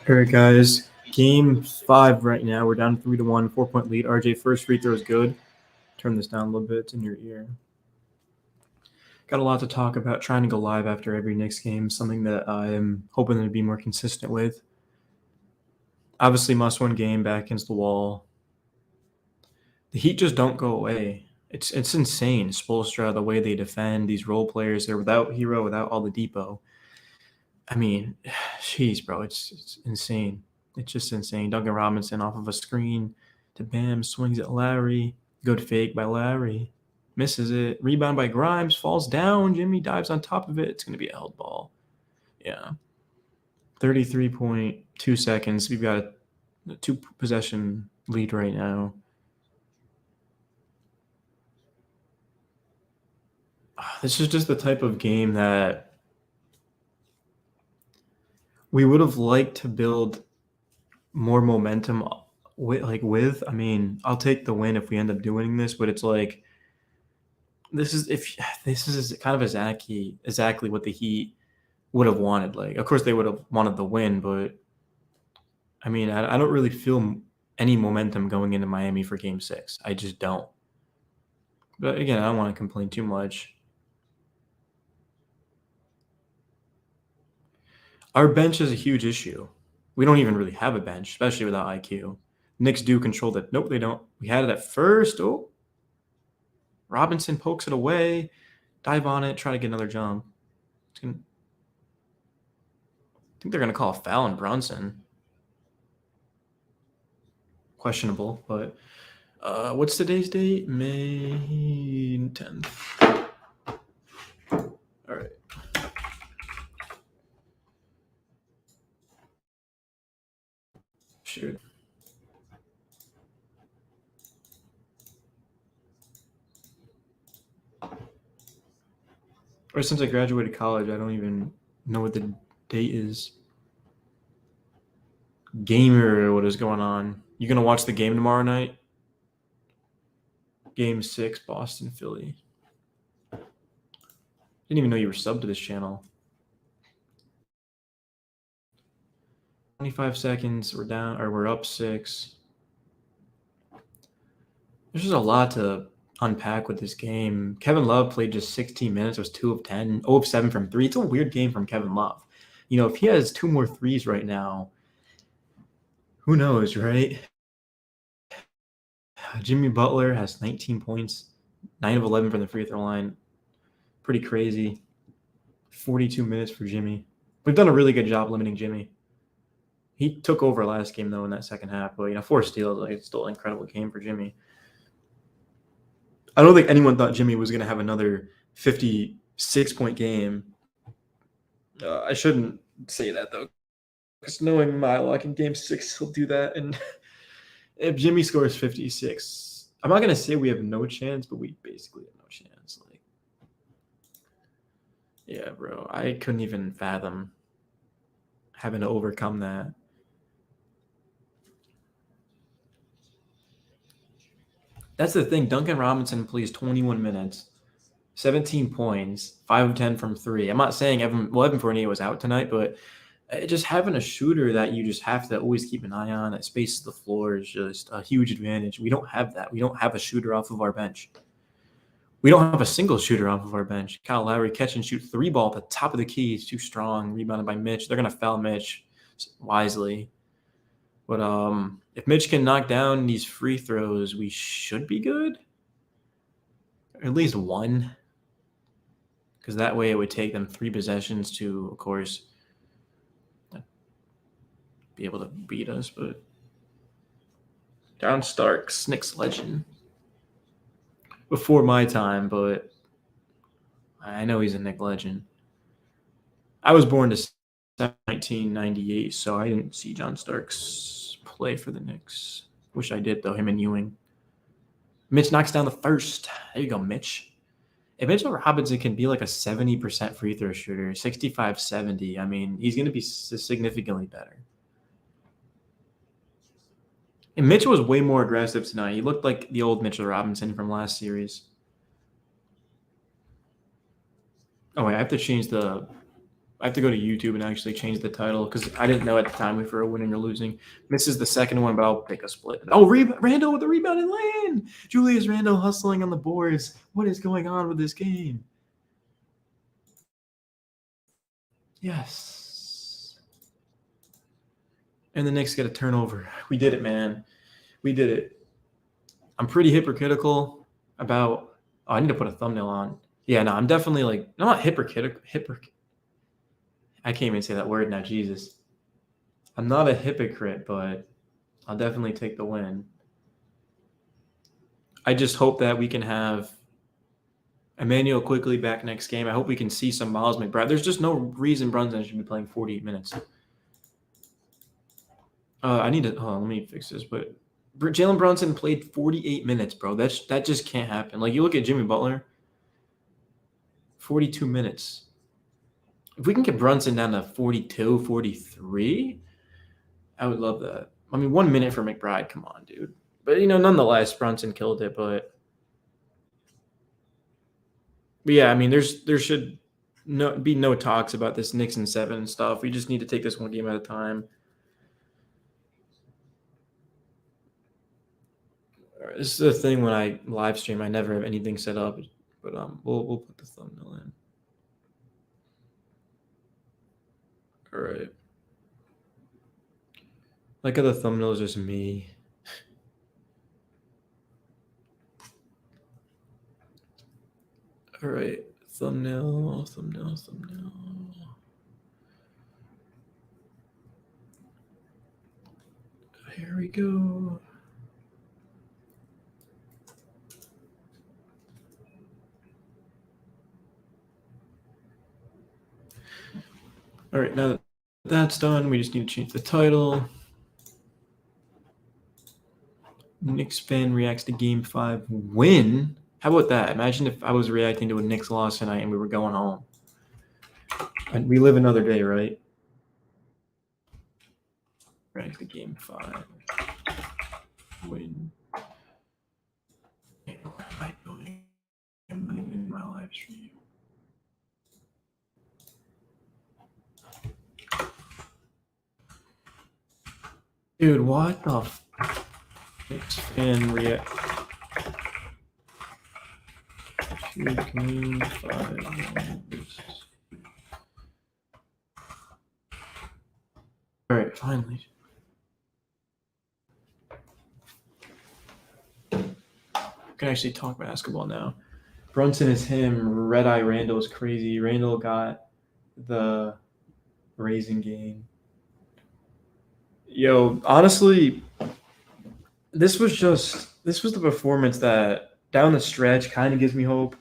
All right, guys. Game 5 right now. We're down 3-1, 4-point lead. RJ, first free throw is good. Turn this down a little bit. It's in your ear. Got a lot to talk about. Trying to go live after every Knicks game, something that I'm hoping to be more consistent with. Obviously, must-win game back against the wall. The Heat just don't go away. It's insane. Spoelstra, the way they defend these role players. They're without Hero, without Oladipo. I mean, jeez, bro, it's insane. It's just insane. Duncan Robinson off of a screen to Bam, swings at Lowry. Good fake by Lowry. Misses it. Rebound by Grimes. Falls down. Jimmy dives on top of it. It's going to be a held ball. Yeah. 33.2 seconds. We've got a 2-possession lead right now. This is just the type of game that we would have liked to build more momentum with. I mean, I'll take the win if we end up doing this, but it's like this is kind of exactly what the Heat would have wanted. Like, of course they would have wanted the win, but I mean, I don't really feel any momentum going into Miami for Game 6. I just don't. But again, I don't want to complain too much. Our bench is a huge issue. We don't even really have a bench, especially without IQ. Knicks do control that. Nope, they don't. We had it at first. Oh, Robinson pokes it away. Dive on it. Try to get another jump. I think they're going to call a foul on Brunson. Questionable, but what's today's date? May 10th. All right. Shoot. Or since I graduated college, I don't even know what the date is. Gamer, what is going on? You gonna watch the game tomorrow night? Game 6, Boston, Philly. Didn't even know you were subbed to this channel. 25 seconds. We're down, or we're up 6. There's just a lot to unpack with this game. Kevin Love played just 16 minutes, was 2 of 10, 0 of 7 from 3. It's a weird game from Kevin Love. You know, if he has 2 more threes right now, who knows, right? Jimmy Butler has 19 points, 9 of 11 from the free throw line. Pretty crazy. 42 minutes for Jimmy. We've done a really good job limiting Jimmy. He took over last game, though, in that second half. But, 4 steals, it's still an incredible game for Jimmy. I don't think anyone thought Jimmy was going to have another 56-point game. I shouldn't say that, though, because knowing my luck in Game 6, he'll do that. And if Jimmy scores 56, I'm not going to say we have no chance, but we basically have no chance. Like, yeah, bro, I couldn't even fathom having to overcome that. That's the thing. Duncan Robinson plays 21 minutes, 17 points, 5 of 10 from 3. I'm not saying Evan Fournier was out tonight, but just having a shooter that you just have to always keep an eye on that spaces the floor is just a huge advantage. We don't have that. We don't have a shooter off of our bench. We don't have a single shooter off of our bench. Kyle Lowry catch and shoot 3 ball at the top of the key. He's too strong. Rebounded by Mitch. They're going to foul Mitch wisely. But if Mitch can knock down these free throws, we should be good. Or at least one. Because that way it would take them 3 possessions to, of course, be able to beat us. But John Starks, Knicks legend. Before my time, but I know he's a Knicks legend. I was born to 1998, so I didn't see John Starks play for the Knicks. Wish I did, though, him and Ewing. Mitch knocks down the first. There you go, Mitch. If Mitchell Robinson can be like a 70% free throw shooter, 65-70, I mean, he's going to be significantly better. And Mitchell was way more aggressive tonight. He looked like the old Mitchell Robinson from last series. Oh, wait, I have to change the I have to go to YouTube and actually change the title because I didn't know at the time if we were winning or losing. Misses the second one, but I'll pick a split. Oh, Randall with the rebound and lane. Julius Randle hustling on the boards. What is going on with this game? Yes. And the Knicks get a turnover. We did it, man. We did it. I'm pretty hypocritical about. Oh, I need to put a thumbnail on. Yeah, no, I'm definitely like, I'm not hypocritical. I can't even say that word now, Jesus. I'm not a hypocrite, but I'll definitely take the win. I just hope that we can have Emmanuel Quickly back next game. I hope we can see some Miles McBride. There's just no reason Brunson should be playing 48 minutes. I need to. Let me fix this. But Jalen Brunson played 48 minutes, bro. That just can't happen. Like, you look at Jimmy Butler, 42 minutes. If we can get Brunson down to 42, 43, I would love that. I mean, 1 minute for McBride. Come on, dude. But, nonetheless, Brunson killed it. But yeah, I mean, there should be no talks about this Knicks and 7 stuff. We just need to take this one game at a time. This is the thing when I live stream, I never have anything set up, but we'll put the thumbnail in. All right. Like how the thumbnail is just me. All right, thumbnail. Here we go. All right, now that that's done, we just need to change the title. Knicks fan reacts to Game 5 win. How about that? Imagine if I was reacting to a Knicks loss tonight and we were going home. And we live another day, right? React to Game 5 win. Am I in my live stream? Dude, what the Knicks fan react to Game 5? All right, finally. I can actually talk basketball now. Brunson is him. Red Eye Randall is crazy. Randall got the raising game. Yo, honestly, this was the performance that down the stretch kind of gives me hope.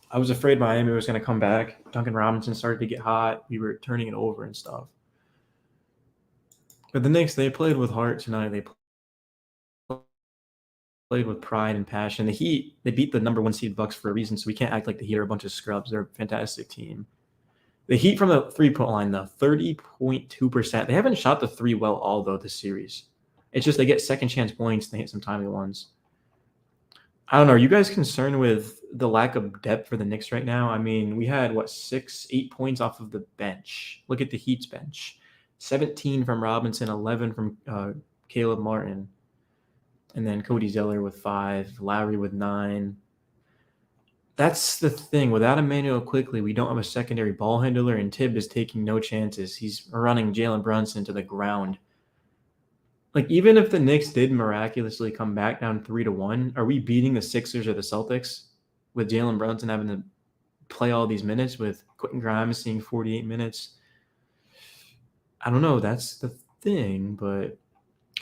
I was afraid Miami was going to come back. Duncan Robinson started to get hot. We were turning it over and stuff. But the Knicks, they played with heart tonight. They played with pride and passion. The Heat, they beat the number 1 seed Bucks for a reason, so we can't act like the Heat are a bunch of scrubs. They're a fantastic team. The Heat from the three-point line, though, 30.2%. They haven't shot the three well all, though, this series. It's just they get second-chance points and they hit some timely ones. I don't know. Are you guys concerned with the lack of depth for the Knicks right now? I mean, we had, 8 points off of the bench. Look at the Heat's bench. 17 from Robinson, 11 from Caleb Martin. And then Cody Zeller with 5, Lowry with 9. That's the thing. Without Emmanuel Quickly, we don't have a secondary ball handler, and Tibb is taking no chances. He's running Jalen Brunson to the ground. Like, even if the Knicks did miraculously come back down 3-1, are we beating the Sixers or the Celtics with Jalen Brunson having to play all these minutes, with Quentin Grimes seeing 48 minutes? I don't know. That's the thing. But,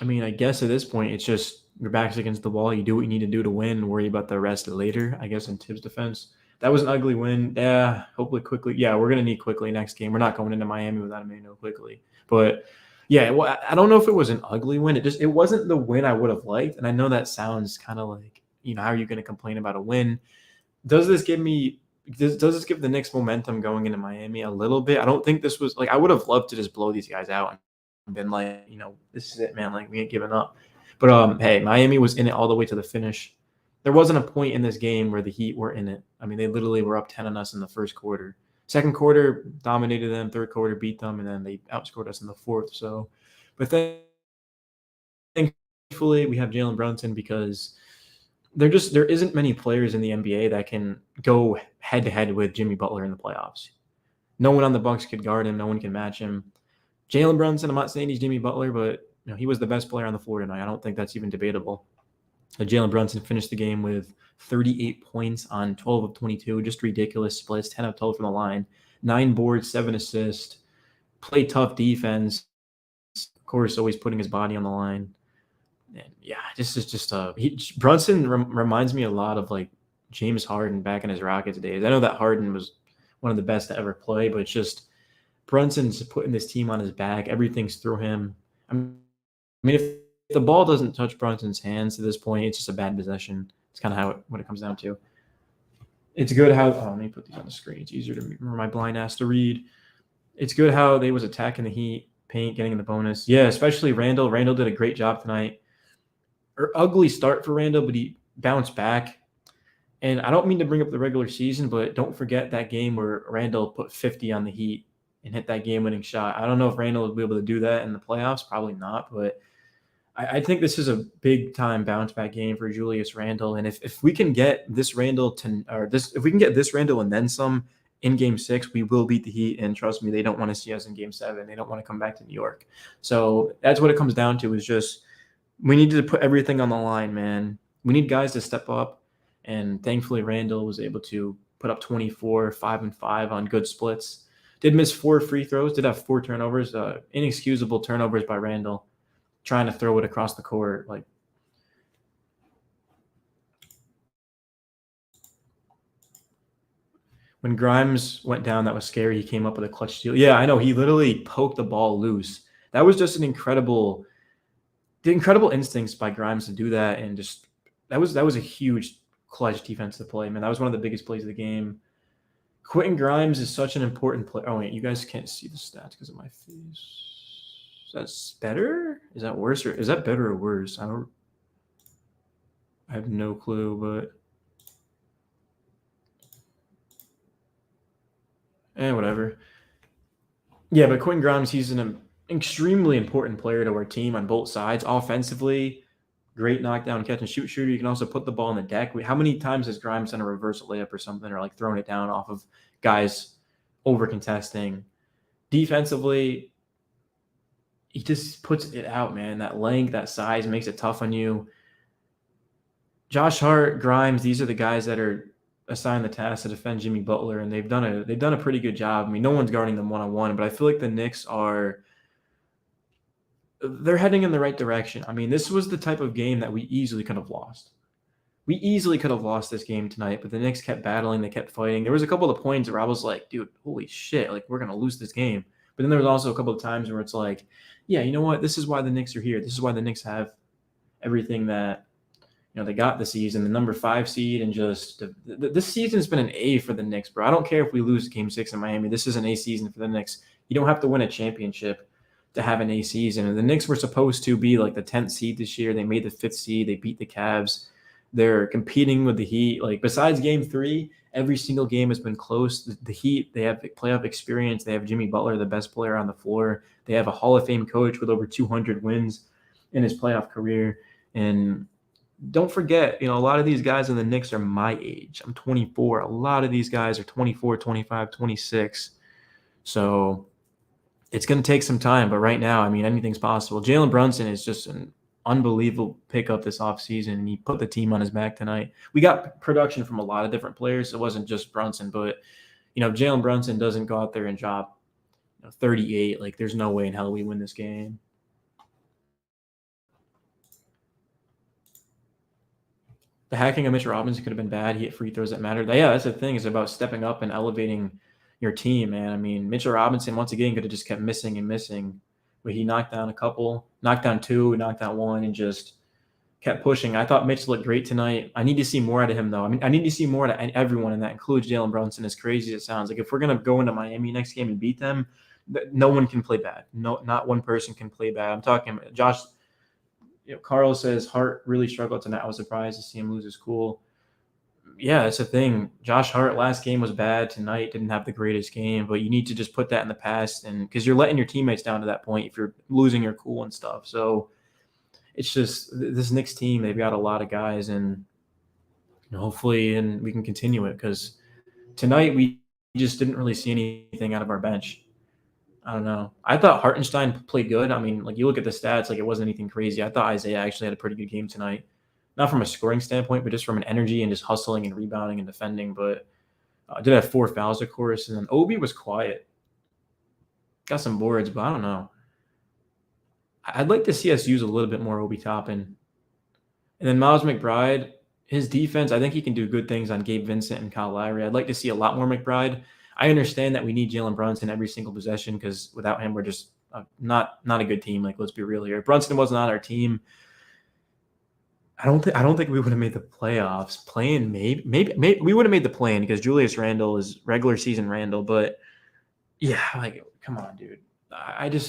I mean, I guess at this point, it's just your back's against the wall. You do what you need to do to win. Worry about the rest later, I guess, in Tibbs' defense. That was an ugly win. Yeah, hopefully Quickly. Yeah, we're going to need Quickly next game. We're not going into Miami without Emmanuel Quickly. But, yeah, well, I don't know if it was an ugly win. It wasn't the win I would have liked. And I know that sounds kind of like, how are you going to complain about a win? Does this give the Knicks momentum going into Miami a little bit? I don't think this was I would have loved to just blow these guys out and been like, this is it, man. Like, we ain't giving up. But hey, Miami was in it all the way to the finish. There wasn't a point in this game where the Heat were in it. I mean, they literally were up 10 on us in the first quarter. Second quarter dominated them. Third quarter beat them, and then they outscored us in the fourth. So, but thankfully we have Jalen Brunson because there isn't many players in the NBA that can go head to head with Jimmy Butler in the playoffs. No one on the Bucks could guard him. No one can match him. Jalen Brunson, I'm not saying he's Jimmy Butler, but he was the best player on the floor tonight. I don't think that's even debatable. Jalen Brunson finished the game with 38 points on 12 of 22, just ridiculous splits, 10 of 12 from the line, 9 boards, 7 assists, played tough defense. Of course, always putting his body on the line. And yeah, this is just Brunson reminds me a lot of like James Harden back in his Rockets days. I know that Harden was one of the best to ever play, but it's just Brunson's putting this team on his back. Everything's through him. I mean, if the ball doesn't touch Brunson's hands to this point, it's just a bad possession. It's kind of what it comes down to. It's good how let me put these on the screen. It's easier for my blind ass to read. It's good how they was attacking the Heat, paint, getting in the bonus. Yeah, especially Randall. Randall did a great job tonight. Ugly start for Randall, but he bounced back. And I don't mean to bring up the regular season, but don't forget that game where Randall put 50 on the Heat and hit that game-winning shot. I don't know if Randall will be able to do that in the playoffs. Probably not, but I think this is a big-time bounce-back game for Julius Randle. And if we can get this Randle if we can get this Randle and then some in Game 6, we will beat the Heat. And trust me, they don't want to see us in Game 7. They don't want to come back to New York. So that's what it comes down to. Is just we need to put everything on the line, man. We need guys to step up. And thankfully, Randle was able to put up 24, 5 and 5 on good splits. Did miss 4 free throws. Did have 4 turnovers. Inexcusable turnovers by Randle, trying to throw it across the court. Like, when Grimes went down, that was scary. He came up with a clutch steal. Yeah, I know. He literally poked the ball loose. That was just the incredible instincts by Grimes to do that, and just that was a huge clutch defensive play, man. That was one of the biggest plays of the game. Quentin Grimes is such an important player. Oh wait, you guys can't see the stats because of my face. Is that better? Is that worse, or is that better or worse? I have no clue, but whatever. Yeah, but Quentin Grimes, he's an extremely important player to our team on both sides. Offensively, great knockdown catch and shoot shooter. You can also put the ball in the deck. How many times has Grimes done a reverse layup or something, or like thrown it down off of guys over contesting? Defensively, he just puts it out, man. That length, that size makes it tough on you. Josh Hart, Grimes, these are the guys that are assigned the task to defend Jimmy Butler, and they've done a pretty good job. I mean, no one's guarding them one-on-one, but I feel like the Knicks they're heading in the right direction. I mean, this was the type of game that we easily could have lost. We easily could have lost this game tonight, but the Knicks kept battling. They kept fighting. There was a couple of points where I was like, dude, holy shit, like we're going to lose this game. But then there was also a couple of times where it's like, yeah, you know what? This is why the Knicks are here. This is why the Knicks have everything that, they got this season, the number 5 seed, and just this season's been an A for the Knicks, bro. I don't care if we lose Game 6 in Miami. This is an A season for the Knicks. You don't have to win a championship to have an A season. And the Knicks were supposed to be like the 10th seed this year. They made the 5th seed. They beat the Cavs. They're competing with the Heat. Like, besides Game 3, every single game has been close. The Heat, they have playoff experience. They have Jimmy Butler, the best player on the floor. They have a Hall of Fame coach with over 200 wins in his playoff career. And don't forget, a lot of these guys in the Knicks are my age. I'm 24. A lot of these guys are 24, 25, 26. So it's going to take some time. But right now, I mean, anything's possible. Jalen Brunson is just an unbelievable pickup this offseason, and he put the team on his back tonight. We got production from a lot of different players. It wasn't just Brunson, but, if Jalen Brunson doesn't go out there and drop 38, like, there's no way in hell we win this game. The hacking of Mitchell Robinson could have been bad. He hit free throws that mattered. Yeah, that's the thing. It's about stepping up and elevating your team, man. I mean, Mitchell Robinson, once again, could have just kept missing and missing. But he knocked down a couple, knocked down 2, knocked down 1, and just kept pushing. I thought Mitch looked great tonight. I need to see more out of him, though. I mean, I need to see more out of everyone, and that includes Jalen Brunson, as crazy as it sounds. Like, if we're going to go into Miami next game and beat them, no one can play bad. No, not one person can play bad. I'm talking Josh. Carl says Hart really struggled tonight. I was surprised to see him lose his cool. Yeah, it's a thing. Josh Hart last game was bad. Tonight didn't have the greatest game, but you need to just put that in the past, and because you're letting your teammates down to that point if you're losing your cool and stuff. So it's just this Knicks team. They've got a lot of guys, and hopefully, and we can continue it because tonight we just didn't really see anything out of our bench. I don't know. I thought Hartenstein played good. I mean, like you look at the stats, like it wasn't anything crazy. I thought Isaiah actually had a pretty good game tonight. Not from a scoring standpoint, but just from an energy and just hustling and rebounding and defending. But did have 4 fouls, of course. And then Obi was quiet. Got some boards, but I don't know. I'd like to see us use a little bit more Obi Toppin. And then Miles McBride, his defense, I think he can do good things on Gabe Vincent and Kyle Lowry. I'd like to see a lot more McBride. I understand that we need Jalen Brunson every single possession because without him, we're just not a good team. Like, let's be real here. If Brunson wasn't on our team, I don't think we would have made the playoffs. Playing maybe we would have made the play-in because Julius Randle is regular season Randle. But yeah, like come on, dude.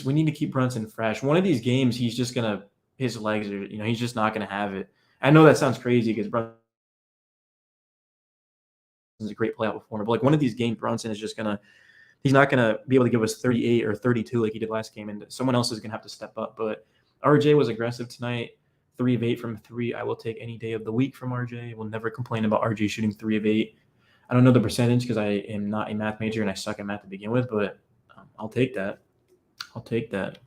We need to keep Brunson fresh. One of these games, he's just gonna his legs are he's just not gonna have it. I know that sounds crazy because Brunson is a great playoff performer, but like one of these games, Brunson is just he's not gonna be able to give us 38 or 32 like he did last game, and someone else is gonna have to step up. But RJ was aggressive tonight. 3 of 8 from 3. I will take any day of the week from RJ. We'll never complain about RJ shooting 3 of 8. I don't know the percentage because I am not a math major and I suck at math to begin with, but I'll take that. I'll take that.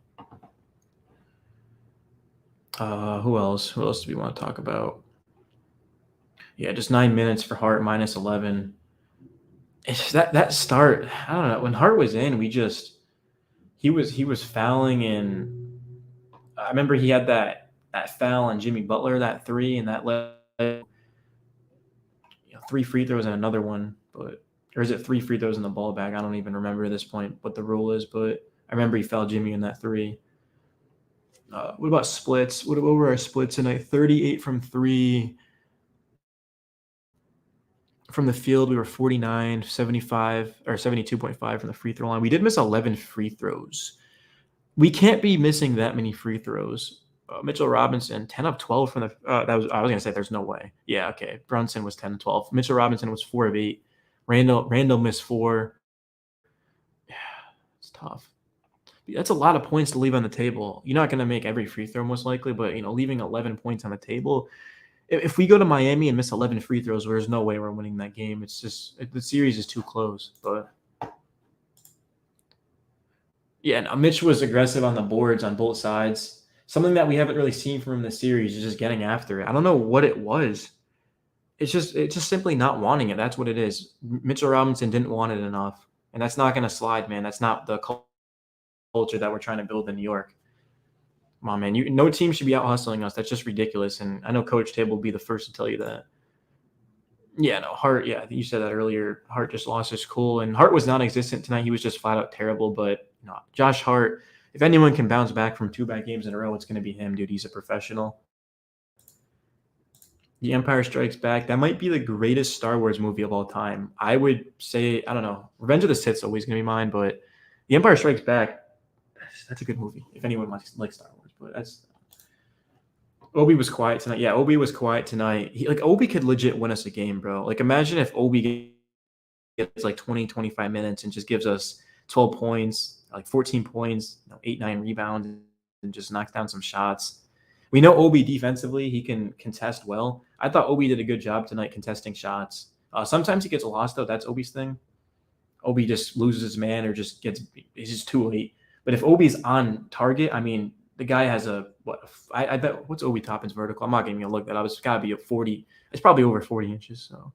Who else? Who else do we want to talk about? Yeah, just 9 minutes for Hart, minus 11. It's that start. I don't know. When Hart was in, he was fouling, and I remember he had that foul on Jimmy Butler, that 3, and that led 3 free throws and another one, or is it 3 free throws in the ball bag? I don't even remember at this point what the rule is, but I remember he fouled Jimmy in that 3. What about splits? What were our splits tonight? 38 from 3. From the field, we were 49, 75, or 72.5 from the free throw line. We did miss 11 free throws. We can't be missing that many free throws. Mitchell Robinson, 10 of 12 from the I was going to say there's no way. Yeah, okay. Brunson was 10 of 12. Mitchell Robinson was 4 of 8. Randall missed 4. Yeah, it's tough. That's a lot of points to leave on the table. You're not going to make every free throw most likely, but leaving 11 points on the table. If we go to Miami and miss 11 free throws, there's no way we're winning that game. It's just the series is too close. But yeah, no, Mitch was aggressive on the boards on both sides. Something that we haven't really seen from him this series is just getting after it. I don't know what it was. It's just simply not wanting it. That's what it is. Mitchell Robinson didn't want it enough, and that's not going to slide, man. That's not the culture that we're trying to build in New York. Come on, man. No team should be out hustling us. That's just ridiculous. And I know Coach Tabor will be the first to tell you that. Yeah, no, Hart, yeah, you said that earlier. Hart just lost his cool, and Hart was non-existent tonight. He was just flat out terrible. But Josh Hart, if anyone can bounce back from 2 bad games in a row, it's going to be him, dude. He's a professional. The Empire Strikes Back. That might be the greatest Star Wars movie of all time. I would say, I don't know. Revenge of the Sith's always going to be mine, but The Empire Strikes Back, that's a good movie if anyone likes Star Wars. But that's Obi was quiet tonight. Yeah, Obi was quiet tonight. Obi could legit win us a game, bro. Like imagine if Obi gets like 20, 25 minutes and just gives us 12 points, like 14 points, 8, 9 rebounds, and just knocks down some shots. We know Obi defensively, he can contest well. I thought Obi did a good job tonight contesting shots. Sometimes he gets lost, though. That's Obi's thing. Obi just loses his man or he's just too late. But if Obi's on target, I mean, the guy has I bet, what's Obi Toppin's vertical? I'm not even going to look that up. It's got to be a 40. It's probably over 40 inches. So,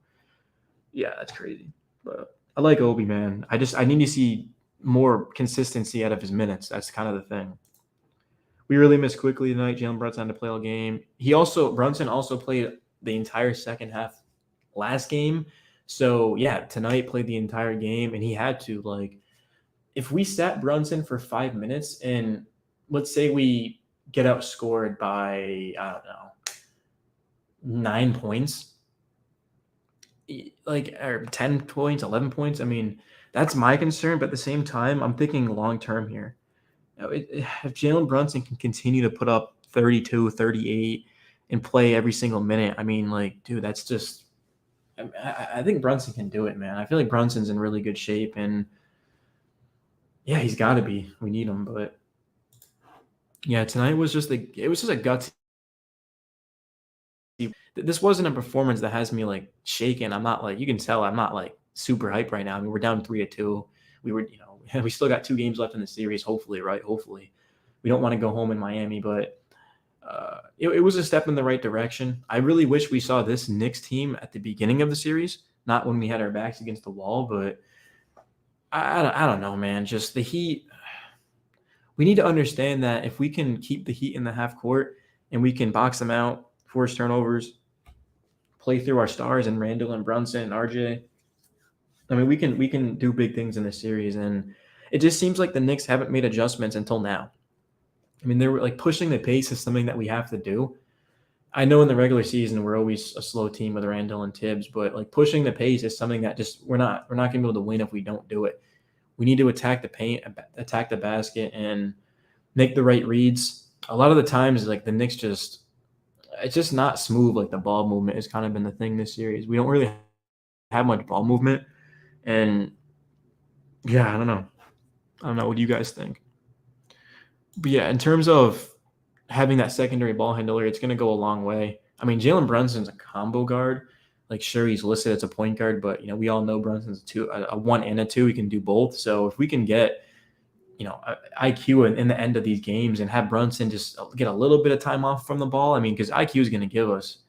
yeah, that's crazy. But I like Obi, man. I need to see more consistency out of his minutes. That's kind of the thing. We really missed quickly tonight. Jalen Brunson had to play all game. Brunson also played the entire second half last game. So, yeah, tonight played the entire game, and he had to. Like, if we sat Brunson for 5 minutes and let's say we get outscored by, I don't know, 9 points, or 10 points, 11 points. I mean, that's my concern. But at the same time, I'm thinking long-term here. If Jalen Brunson can continue to put up 32, 38 and play every single minute, I mean, dude, that's just I think Brunson can do it, man. I feel like Brunson's in really good shape, and yeah, he's got to be. We need him, but yeah, tonight was just a gutsy. This wasn't a performance that has me like shaken. I'm not like, you can tell I'm not like super hyped right now. I mean, we're down 3-2. We were, we still got 2 games left in the series. Hopefully, right? Hopefully, we don't want to go home in Miami, but it was a step in the right direction. I really wish we saw this Knicks team at the beginning of the series, not when we had our backs against the wall. But I don't know, man. Just the Heat. We need to understand that if we can keep the Heat in the half court and we can box them out, force turnovers, play through our stars and Randall and Brunson and RJ. I mean, we can do big things in this series, and it just seems like the Knicks haven't made adjustments until now. I mean, they were like pushing the pace is something that we have to do. I know in the regular season we're always a slow team with Randall and Tibbs, but like pushing the pace is something that just we're not going to be able to win if we don't do it. We need to attack the paint, attack the basket, and make the right reads. A lot of the times, like the Knicks it's just not smooth. Like the ball movement has kind of been the thing this series. We don't really have much ball movement, and yeah, I don't know. What do you guys think? But yeah, in terms of having that secondary ball handler, it's going to go a long way. I mean, Jalen Brunson's a combo guard. Like, sure, he's listed as a point guard, but we all know Brunson's a 1 and a 2. He can do both. So if we can get IQ in the end of these games and have Brunson just get a little bit of time off from the ball. I mean, because IQ is going to give us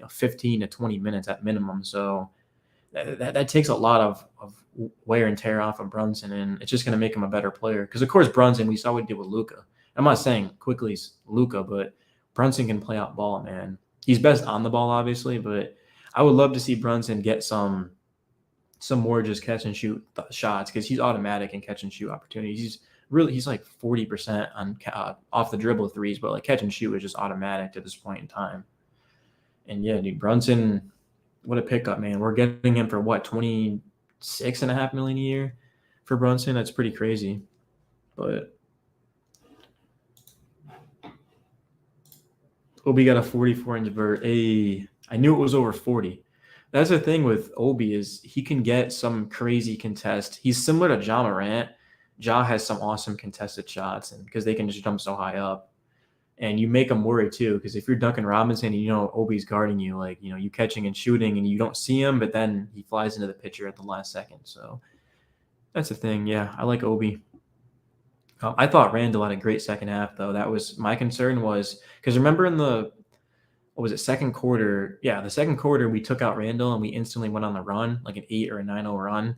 15 to 20 minutes at minimum. So that takes a lot of wear and tear off of Brunson, and it's just going to make him a better player. Because, of course, Brunson, we saw what he did with Luka. I'm not saying quickly's Luka, but Brunson can play out ball, man. He's best on the ball, obviously, but I would love to see Brunson get some more just catch and shoot shots because he's automatic in catch and shoot opportunities. He's like 40% on off the dribble threes, but like catch and shoot is just automatic at this point in time. And yeah, dude, Brunson, what a pickup, man. We're getting him for what, $26.5 million a year for Brunson? That's pretty crazy. But Obi got a 44-inch vert. I knew it was over 40. That's the thing with Obi is he can get some crazy contest. He's similar to Ja Morant. Ja has some awesome contested shots, and because they can just jump so high up, and you make them worry too. Because if you're Duncan Robinson and Obi's guarding you, like you catching and shooting, and you don't see him, but then he flies into the picture at the last second. So that's the thing. Yeah, I like Obi. I thought Randall had a great second half, though. That was my concern was because remember in the second quarter? Yeah, the second quarter we took out Randall and we instantly went on the run, like an 8 or a 9-0 run.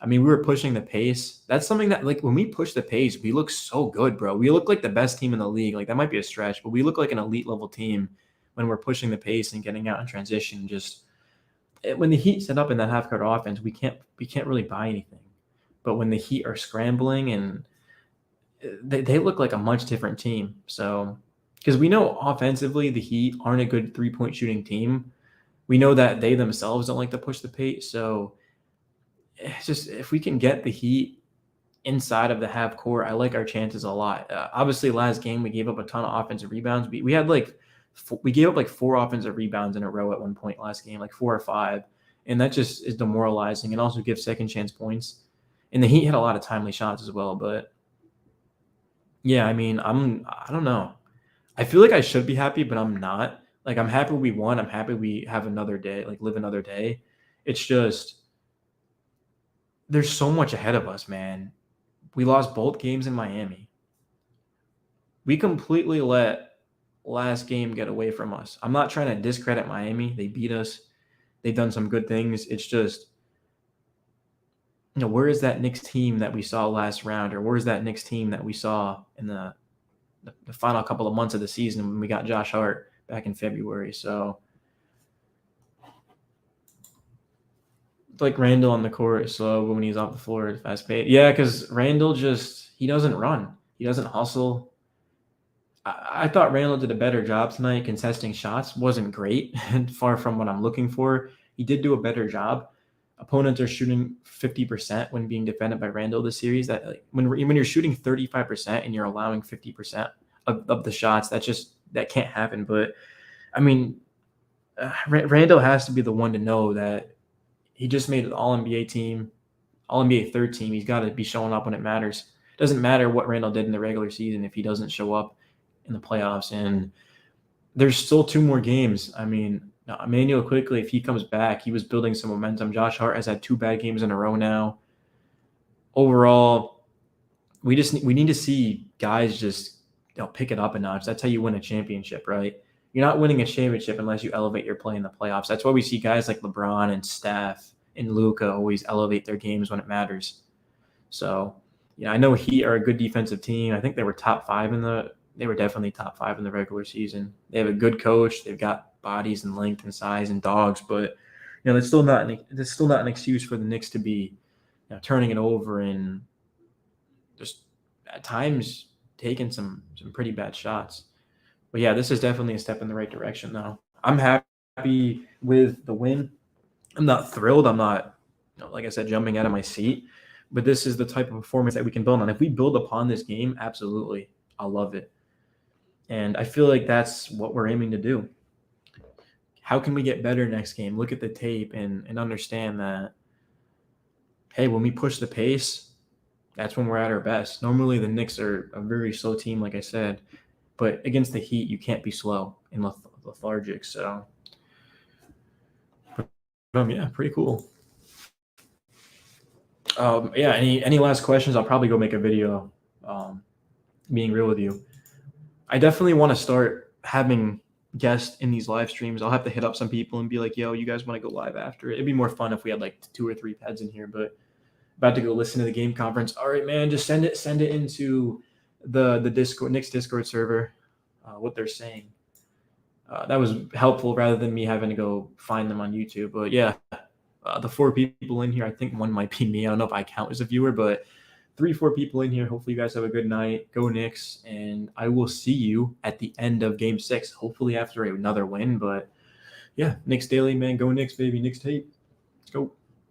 I mean, we were pushing the pace. That's something that, like, when we push the pace, we look so good, bro. We look like the best team in the league. Like, that might be a stretch, but we look like an elite level team when we're pushing the pace and getting out in transition. Just when the Heat set up in that half court offense, we can't really buy anything. But when the Heat are scrambling and they look like a much different team. So, because we know offensively the Heat aren't a good 3-point shooting team. We know that they themselves don't like to push the pace. So, it's just if we can get the Heat inside of the half court, I like our chances a lot. Obviously, last game we gave up a ton of offensive rebounds. We had we gave up like 4 offensive rebounds in a row at one point last game, like 4 or 5, and that just is demoralizing and also gives second chance points. And the Heat had a lot of timely shots as well, but yeah, I mean, I don't know. I feel like I should be happy, but I'm not. Like, I'm happy we won. I'm happy we have another day, like live another day. It's just there's so much ahead of us, man. We lost both games in Miami. We completely let last game get away from us. I'm not trying to discredit Miami. They beat us. They've done some good things. It's just, where is that Knicks team that we saw last round, or where's that Knicks team that we saw in the final couple of months of the season when we got Josh Hart back in February? So, like Randall on the court is slow, but when he's off the floor, it's fast paced. Yeah, because Randall he doesn't run. He doesn't hustle. I thought Randall did a better job tonight contesting shots. Wasn't great and far from what I'm looking for. He did do a better job. Opponents are shooting 50% when being defended by Randall this series. That when you're shooting 35% and you're allowing 50% of the shots, that can't happen. But I mean, Randall has to be the one to know that he just made an All-NBA team, All-NBA third team. He's got to be showing up when it matters. It doesn't matter what Randall did in the regular season if he doesn't show up in the playoffs. And there's still 2 more games. I mean, Emmanuel quickly, if he comes back, he was building some momentum. Josh Hart has had 2 bad games in a row now. Overall, we need to see guys just pick it up a notch. That's how you win a championship, right? You're not winning a championship unless you elevate your play in the playoffs. That's why we see guys like LeBron and Steph and Luka always elevate their games when it matters. So, I know Heat are a good defensive team. I think they were they were definitely top 5 in the regular season. They have a good coach. They've got bodies and length and size and dogs, but that's still not an excuse for the Knicks to be turning it over and just at times taking some pretty bad shots. But yeah, this is definitely a step in the right direction though. I'm happy with the win. I'm not thrilled. I'm not, like I said, jumping out of my seat. But this is the type of performance that we can build on. If we build upon this game, absolutely, I love it. And I feel like that's what we're aiming to do. How can we get better next game? Look at the tape and understand that, hey, when we push the pace, that's when we're at our best. Normally, the Knicks are a very slow team, like I said. But against the Heat, you can't be slow and lethargic. So, yeah, pretty cool. Yeah, any last questions? I'll probably go make a video being real with you. I definitely want to start having guests in these live streams. I'll have to hit up some people and be like, yo, you guys want to go live after? It'd be more fun if we had like 2 or 3 heads in here, but about to go listen to the game conference. All right, man, just send it into the Discord, Knicks Discord server, what they're saying. That was helpful rather than me having to go find them on YouTube. But yeah, the 4 people in here, I think one might be me. I don't know if I count as a viewer, but 3-4 people in here. Hopefully you guys have a good night. Go Knicks, and I will see you at the end of Game 6, hopefully after another win. But yeah, Knicks Daily, man. Go Knicks, baby. Knicks tape. Let's go.